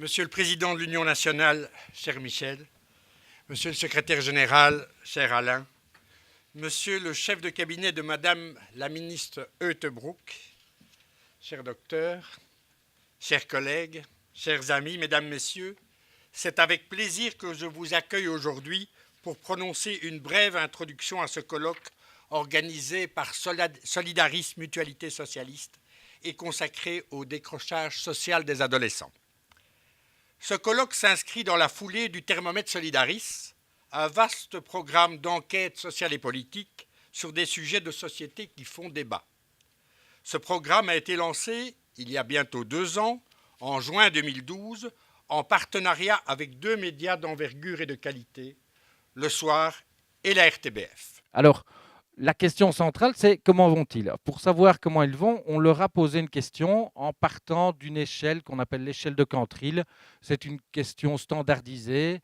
Monsieur le Président de l'Union nationale, cher Michel, Monsieur le Secrétaire général, cher Alain, Monsieur le chef de cabinet de Madame la ministre Heutebrück, cher docteur, chers collègues, chers amis, Mesdames, Messieurs, c'est avec plaisir que je vous accueille aujourd'hui pour prononcer une brève introduction à ce colloque organisé par Solidaris Mutualité Socialiste et consacré au décrochage social des adolescents. Ce colloque s'inscrit dans la foulée du Thermomètre Solidaris, un vaste programme d'enquête sociale et politique sur des sujets de société qui font débat. Ce programme a été lancé il y a bientôt 2 ans, en juin 2012, en partenariat avec 2 médias d'envergure et de qualité, Le Soir et la RTBF. Alors, la question centrale, c'est comment vont-ils? Pour savoir comment ils vont, on leur a posé une question en partant d'une échelle qu'on appelle l'échelle de Cantril. C'est une question standardisée,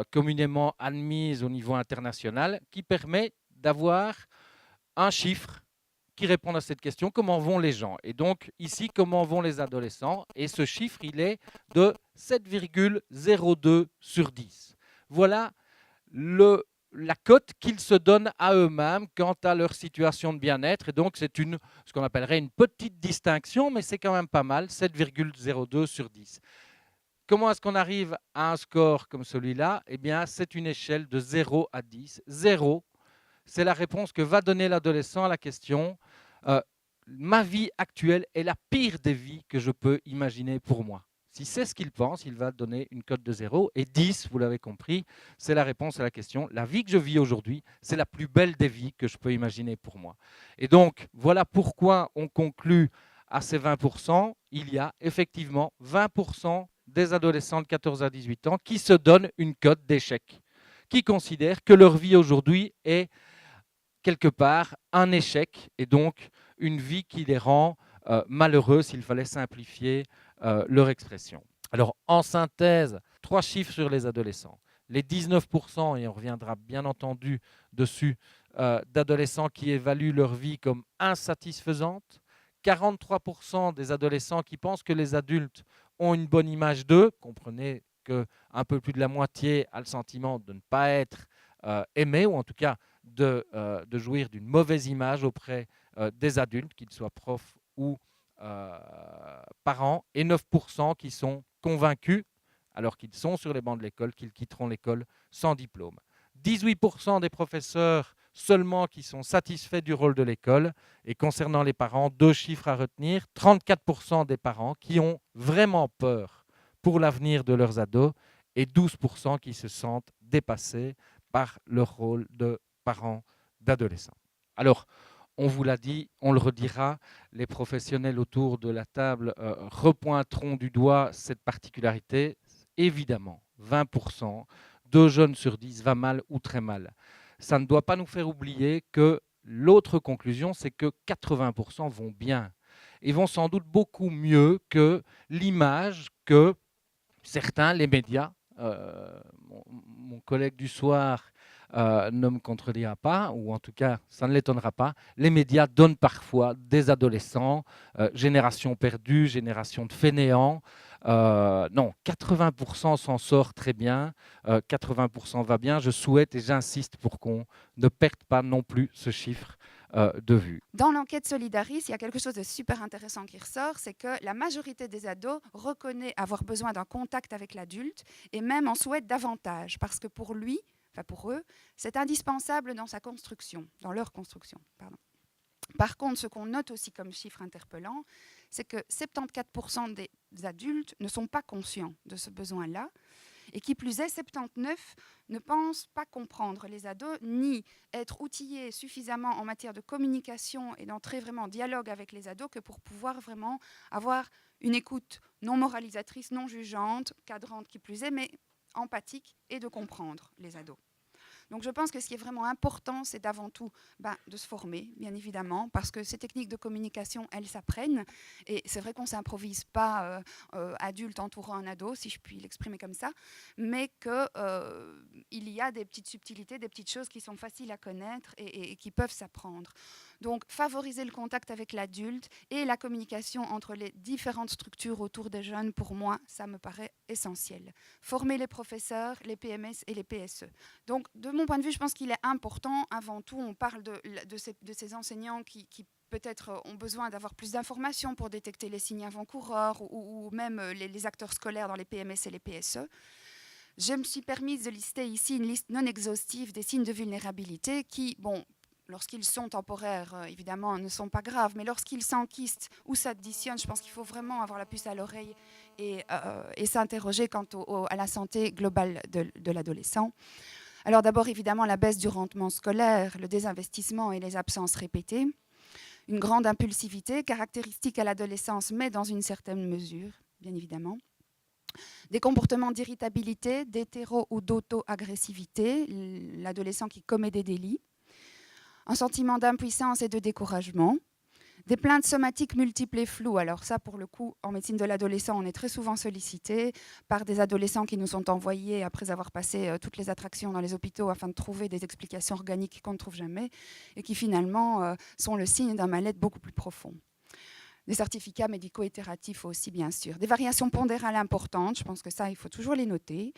communément admise au niveau international, qui permet d'avoir un chiffre qui répond à cette question, comment vont les gens? Et donc, ici, comment vont les adolescents? Et ce chiffre, il est de 7,02 sur 10. Voilà la cote qu'ils se donnent à eux-mêmes quant à leur situation de bien-être. Et donc, c'est ce qu'on appellerait une petite distinction, mais c'est quand même pas mal, 7,02 sur 10. Comment est-ce qu'on arrive à un score comme celui-là? Eh bien, c'est une échelle de 0 à 10. 0, c'est la réponse que va donner l'adolescent à la question ma vie actuelle est la pire des vies que je peux imaginer pour moi. Si c'est ce qu'il pense, il va donner une cote de 0. Et 10, vous l'avez compris, c'est la réponse à la question. La vie que je vis aujourd'hui, c'est la plus belle des vies que je peux imaginer pour moi. Et donc, voilà pourquoi on conclut à ces 20%. Il y a effectivement 20% des adolescents de 14 à 18 ans qui se donnent une cote d'échec, qui considèrent que leur vie aujourd'hui est quelque part un échec et donc une vie qui les rend malheureux s'il fallait simplifier leur expression. Alors en synthèse, 3 chiffres sur les adolescents. Les 19%, et on reviendra bien entendu dessus, d'adolescents qui évaluent leur vie comme insatisfaisante. 43% des adolescents qui pensent que les adultes ont une bonne image d'eux. Comprenez qu'un peu plus de la moitié a le sentiment de ne pas être aimé, ou en tout cas de jouir d'une mauvaise image auprès des adultes, qu'ils soient profs ou parents, et 9% qui sont convaincus, alors qu'ils sont sur les bancs de l'école, qu'ils quitteront l'école sans diplôme. 18% des professeurs seulement qui sont satisfaits du rôle de l'école. Et concernant les parents, 2 chiffres à retenir. 34% des parents qui ont vraiment peur pour l'avenir de leurs ados et 12% qui se sentent dépassés par leur rôle de parents d'adolescents. Alors, on vous l'a dit, on le redira, les professionnels autour de la table repointeront du doigt cette particularité. Évidemment, 20%, 2 jeunes sur 10 va mal ou très mal. Ça ne doit pas nous faire oublier que l'autre conclusion, c'est que 80% vont bien et vont sans doute beaucoup mieux que l'image que certains, les médias, mon collègue du soir ne me contredira pas, ou en tout cas, ça ne l'étonnera pas. Les médias donnent parfois des adolescents, génération perdue, génération de fainéants. Non, 80% s'en sort très bien, 80% va bien. Je souhaite et j'insiste pour qu'on ne perde pas non plus ce chiffre de vue. Dans l'enquête Solidaris, il y a quelque chose de super intéressant qui ressort, c'est que la majorité des ados reconnaît avoir besoin d'un contact avec l'adulte et même en souhaite davantage, parce que pour eux, c'est indispensable dans sa construction, dans leur construction. Par contre, ce qu'on note aussi comme chiffre interpellant, c'est que 74% des adultes ne sont pas conscients de ce besoin-là. Et qui plus est, 79 ne pensent pas comprendre les ados, ni être outillés suffisamment en matière de communication et d'entrer vraiment en dialogue avec les ados que pour pouvoir vraiment avoir une écoute non moralisatrice, non jugeante, cadrante qui plus est, mais empathique et de comprendre les ados. Donc je pense que ce qui est vraiment important, c'est d'avant tout de se former, bien évidemment, parce que ces techniques de communication, elles s'apprennent. Et c'est vrai qu'on ne s'improvise pas adulte entourant un ado, si je puis l'exprimer comme ça, mais qu'il y a des petites subtilités, des petites choses qui sont faciles à connaître et qui peuvent s'apprendre. Donc, favoriser le contact avec l'adulte et la communication entre les différentes structures autour des jeunes, pour moi, ça me paraît essentiel. Former les professeurs, les PMS et les PSE. Donc, de mon point de vue, je pense qu'il est important, avant tout, on parle de ces enseignants qui peut-être ont besoin d'avoir plus d'informations pour détecter les signes avant-coureurs ou même les acteurs scolaires dans les PMS et les PSE. Je me suis permise de lister ici une liste non exhaustive des signes de vulnérabilité qui, bon, lorsqu'ils sont temporaires, évidemment, ne sont pas graves, mais lorsqu'ils s'enquistent ou s'additionnent, je pense qu'il faut vraiment avoir la puce à l'oreille et s'interroger quant à la santé globale de l'adolescent. Alors d'abord, évidemment, la baisse du rendement scolaire, le désinvestissement et les absences répétées. Une grande impulsivité, caractéristique à l'adolescence, mais dans une certaine mesure, bien évidemment. Des comportements d'irritabilité, d'hétéro ou d'auto-agressivité, l'adolescent qui commet des délits. Un sentiment d'impuissance et de découragement. Des plaintes somatiques multiples et floues. Alors ça, pour le coup, en médecine de l'adolescent, on est très souvent sollicité par des adolescents qui nous sont envoyés après avoir passé toutes les attractions dans les hôpitaux afin de trouver des explications organiques qu'on ne trouve jamais et qui finalement sont le signe d'un mal-être beaucoup plus profond. Des certificats médicaux itératifs aussi, bien sûr. Des variations pondérales importantes, je pense que ça, il faut toujours les noter.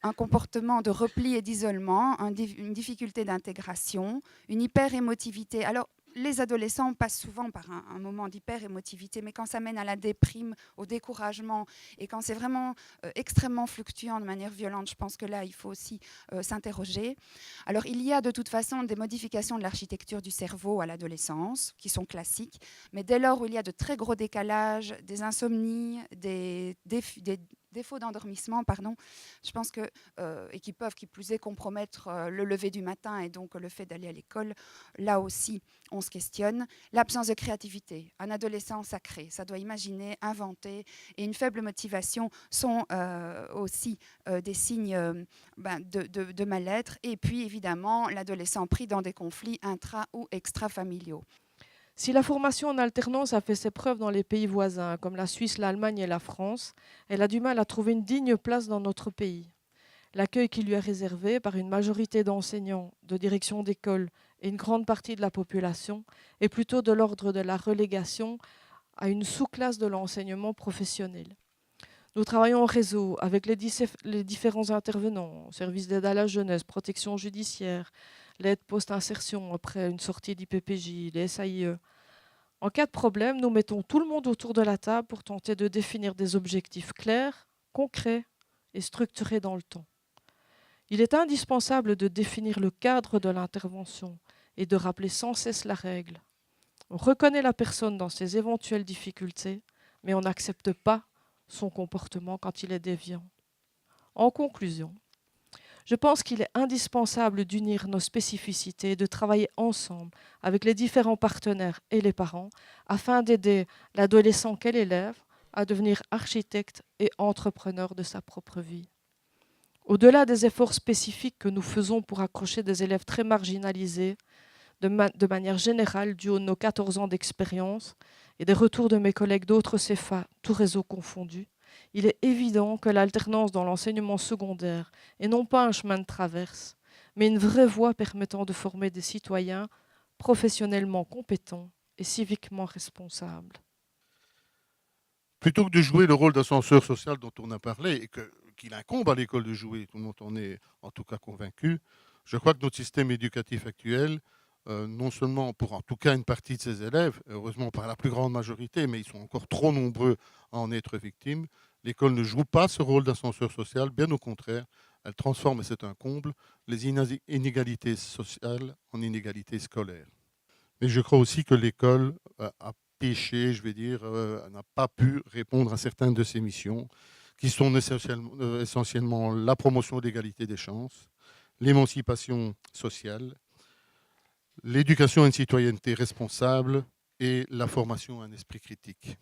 Un comportement de repli et d'isolement, une difficulté d'intégration, une hyper-émotivité. Alors, les adolescents passent souvent par un moment d'hyper-émotivité, mais quand ça mène à la déprime, au découragement, et quand c'est vraiment extrêmement fluctuant de manière violente, je pense que là, il faut aussi s'interroger. Alors, il y a de toute façon des modifications de l'architecture du cerveau à l'adolescence, qui sont classiques, mais dès lors où il y a de très gros décalages, des insomnies, des défauts d'endormissement, je pense que, et qui peuvent, qui plus est, compromettre le lever du matin et donc le fait d'aller à l'école, là aussi, on se questionne. L'absence de créativité. Un adolescent sacré, ça doit imaginer, inventer, et une faible motivation sont aussi des signes de mal-être. Et puis, évidemment, l'adolescent pris dans des conflits intra- ou extra-familiaux. Si la formation en alternance a fait ses preuves dans les pays voisins, comme la Suisse, l'Allemagne et la France, elle a du mal à trouver une digne place dans notre pays. L'accueil qui lui est réservé par une majorité d'enseignants, de direction d'école et une grande partie de la population est plutôt de l'ordre de la relégation à une sous-classe de l'enseignement professionnel. Nous travaillons en réseau avec les différents intervenants, services d'aide à la jeunesse, protection judiciaire, l'aide post-insertion après une sortie d'IPPJ, les SAIE. En cas de problème, nous mettons tout le monde autour de la table pour tenter de définir des objectifs clairs, concrets et structurés dans le temps. Il est indispensable de définir le cadre de l'intervention et de rappeler sans cesse la règle. On reconnaît la personne dans ses éventuelles difficultés, mais on n'accepte pas son comportement quand il est déviant. En conclusion, je pense qu'il est indispensable d'unir nos spécificités et de travailler ensemble avec les différents partenaires et les parents afin d'aider l'adolescent qu'est l'élève à devenir architecte et entrepreneur de sa propre vie. Au-delà des efforts spécifiques que nous faisons pour accrocher des élèves très marginalisés, de manière générale, du haut de nos 14 ans d'expérience et des retours de mes collègues d'autres CFA, tout réseau confondu, il est évident que l'alternance dans l'enseignement secondaire est non pas un chemin de traverse, mais une vraie voie permettant de former des citoyens professionnellement compétents et civiquement responsables. Plutôt que de jouer le rôle d'ascenseur social dont on a parlé et qu'il incombe à l'école de jouer, tout le monde en est en tout cas convaincu, je crois que notre système éducatif actuel, non seulement pour en tout cas une partie de ses élèves, heureusement par la plus grande majorité, mais ils sont encore trop nombreux à en être victimes, l'école ne joue pas ce rôle d'ascenseur social, bien au contraire, elle transforme, et c'est un comble, les inégalités sociales en inégalités scolaires. Mais je crois aussi que l'école a péché, je vais dire, n'a pas pu répondre à certaines de ses missions, qui sont essentiellement la promotion de l'égalité des chances, l'émancipation sociale, l'éducation à une citoyenneté responsable et la formation à un esprit critique.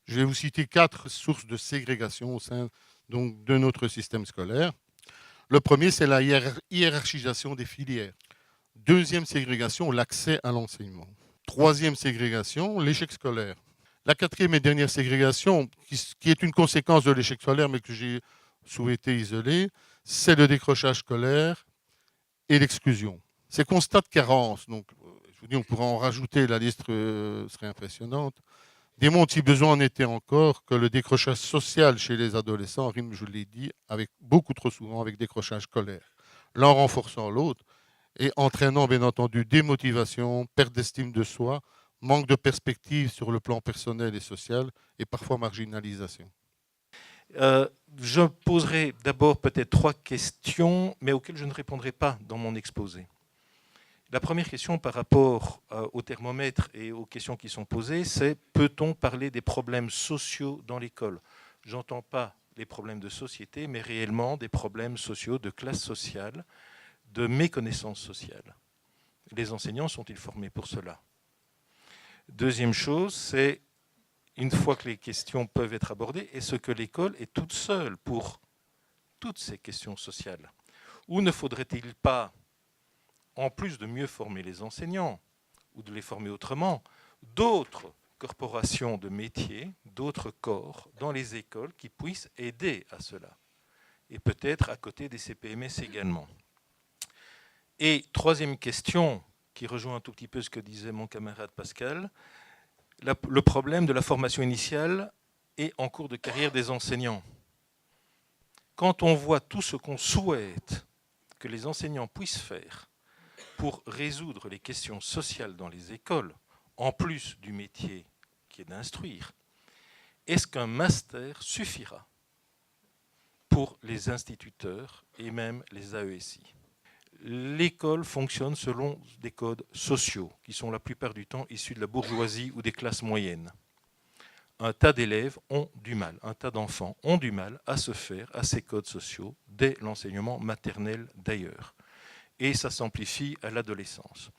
Je vais vous citer 4 sources de ségrégation au sein donc, de notre système scolaire. Le premier, c'est la hiérarchisation des filières. Deuxième ségrégation, l'accès à l'enseignement. Troisième ségrégation, l'échec scolaire. La quatrième et dernière ségrégation, qui est une conséquence de l'échec scolaire, mais que j'ai souhaité isoler, c'est le décrochage scolaire et l'exclusion. Ces constats de carence, donc, je vous dis, on pourra en rajouter, la liste serait impressionnante, démontrent, si besoin en était encore, que le décrochage social chez les adolescents rime, je l'ai dit, avec, beaucoup trop souvent avec décrochage scolaire, l'un renforçant l'autre et entraînant bien entendu démotivation, perte d'estime de soi, manque de perspective sur le plan personnel et social et parfois marginalisation. Je poserai d'abord peut-être 3 questions, mais auxquelles je ne répondrai pas dans mon exposé. La première question par rapport au thermomètre et aux questions qui sont posées, c'est peut-on parler des problèmes sociaux dans l'école? J'entends pas les problèmes de société, mais réellement des problèmes sociaux de classe sociale, de méconnaissance sociale. Les enseignants sont-ils formés pour cela? Deuxième chose, c'est une fois que les questions peuvent être abordées, est-ce que l'école est toute seule pour toutes ces questions sociales? Ou ne faudrait-il pas, en plus de mieux former les enseignants, ou de les former autrement, d'autres corporations de métiers, d'autres corps dans les écoles qui puissent aider à cela? Et peut-être à côté des CPMS également. Et troisième question, qui rejoint un tout petit peu ce que disait mon camarade Pascal, le problème de la formation initiale et en cours de carrière des enseignants. Quand on voit tout ce qu'on souhaite que les enseignants puissent faire pour résoudre les questions sociales dans les écoles, en plus du métier qui est d'instruire, est-ce qu'un master suffira pour les instituteurs et même les AESI? L'école fonctionne selon des codes sociaux qui sont la plupart du temps issus de la bourgeoisie ou des classes moyennes. Un tas d'élèves ont du mal, un tas d'enfants ont du mal à se faire à ces codes sociaux dès l'enseignement maternel d'ailleurs. Et ça s'amplifie à l'adolescence.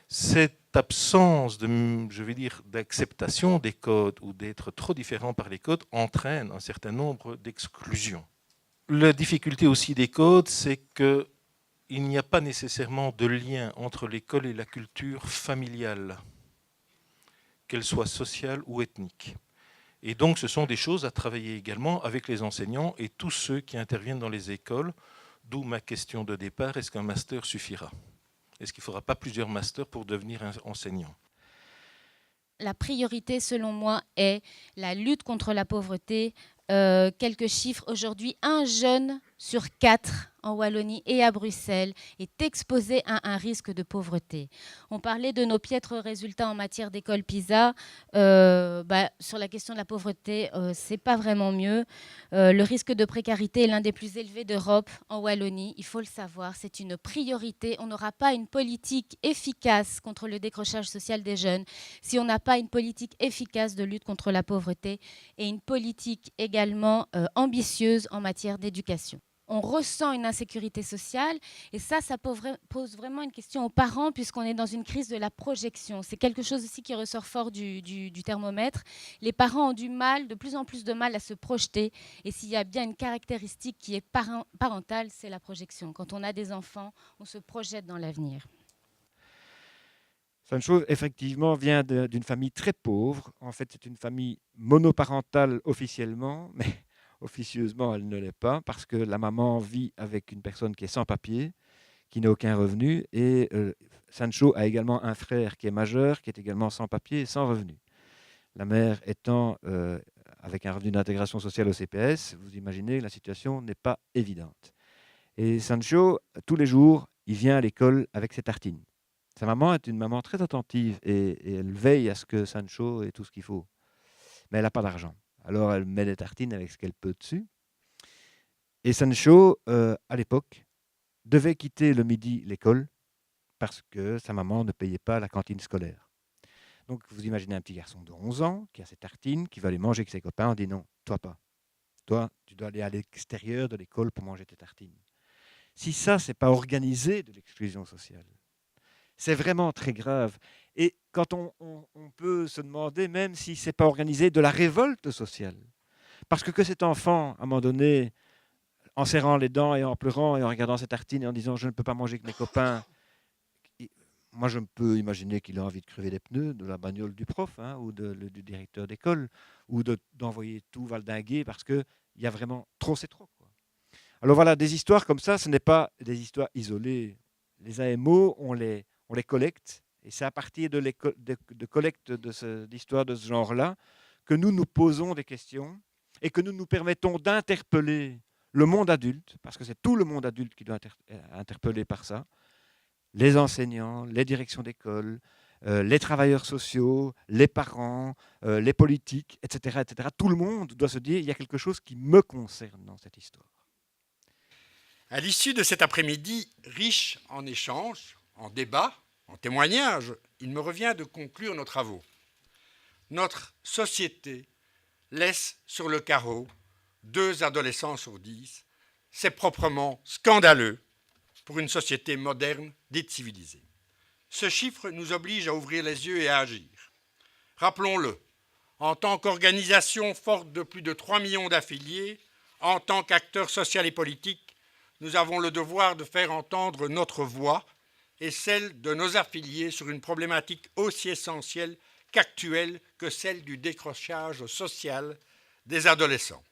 Cette absence d'acceptation des codes ou d'être trop différent par les codes entraîne un certain nombre d'exclusions. La difficulté aussi des codes, c'est que il n'y a pas nécessairement de lien entre l'école et la culture familiale, qu'elle soit sociale ou ethnique. Et donc ce sont des choses à travailler également avec les enseignants et tous ceux qui interviennent dans les écoles, d'où ma question de départ, est-ce qu'un master suffira? Est-ce qu'il ne faudra pas plusieurs masters pour devenir enseignant? La priorité, selon moi, est la lutte contre la pauvreté. Quelques chiffres. Aujourd'hui, 1 jeune sur 4 en Wallonie et à Bruxelles est exposé à un risque de pauvreté. On parlait de nos piètres résultats en matière d'école PISA. Sur la question de la pauvreté, c'est pas vraiment mieux. Le risque de précarité est l'un des plus élevés d'Europe en Wallonie. Il faut le savoir, c'est une priorité. On n'aura pas une politique efficace contre le décrochage social des jeunes si on n'a pas une politique efficace de lutte contre la pauvreté et une politique également ambitieuse en matière d'éducation. On ressent une insécurité sociale et ça pose vraiment une question aux parents puisqu'on est dans une crise de la projection. C'est quelque chose aussi qui ressort fort du thermomètre. Les parents ont de plus en plus de mal à se projeter et s'il y a bien une caractéristique qui est parentale, c'est la projection. Quand on a des enfants, on se projette dans l'avenir. Sancho, effectivement, vient d'une famille très pauvre. En fait, c'est une famille monoparentale officiellement, mais officieusement, elle ne l'est pas parce que la maman vit avec une personne qui est sans papier, qui n'a aucun revenu. Et Sancho a également un frère qui est majeur, qui est également sans papier et sans revenu. La mère étant avec un revenu d'intégration sociale au CPS, vous imaginez que la situation n'est pas évidente. Et Sancho, tous les jours, il vient à l'école avec ses tartines. Sa maman est une maman très attentive et elle veille à ce que Sancho ait tout ce qu'il faut. Mais elle n'a pas d'argent. Alors elle met des tartines avec ce qu'elle peut dessus. Et Sancho, à l'époque, devait quitter le midi l'école parce que sa maman ne payait pas la cantine scolaire. Donc vous imaginez un petit garçon de 11 ans qui a ses tartines, qui va aller manger avec ses copains. On dit non, toi pas. Toi, tu dois aller à l'extérieur de l'école pour manger tes tartines. Si ça, ce n'est pas organisé de l'exclusion sociale, c'est vraiment très grave. Et quand on peut se demander même si ce n'est pas organisé de la révolte sociale. Parce que cet enfant, à un moment donné, en serrant les dents et en pleurant et en regardant ses tartines et en disant « je ne peux pas manger avec mes copains », moi je peux imaginer qu'il a envie de crever les pneus de la bagnole du prof ou du directeur d'école ou d'envoyer tout valdinguer parce qu'il y a vraiment trop, c'est trop. Alors voilà, des histoires comme ça, ce n'est pas des histoires isolées. les AMO, on les collecte. Et c'est à partir de collecte d'histoires de ce genre-là que nous nous posons des questions et que nous nous permettons d'interpeller le monde adulte, parce que c'est tout le monde adulte qui doit être interpellé par ça, les enseignants, les directions d'école, les travailleurs sociaux, les parents, les politiques, etc., etc. Tout le monde doit se dire, il y a quelque chose qui me concerne dans cette histoire. À l'issue de cet après-midi riche en échanges, en débats, en témoignages, il me revient de conclure nos travaux. Notre société laisse sur le carreau 2 adolescents sur 10. C'est proprement scandaleux pour une société moderne, dite civilisée. Ce chiffre nous oblige à ouvrir les yeux et à agir. Rappelons-le, en tant qu'organisation forte de plus de 3 millions d'affiliés, en tant qu'acteurs sociaux et politiques, nous avons le devoir de faire entendre notre voix et celle de nos affiliés sur une problématique aussi essentielle qu'actuelle que celle du décrochage social des adolescents.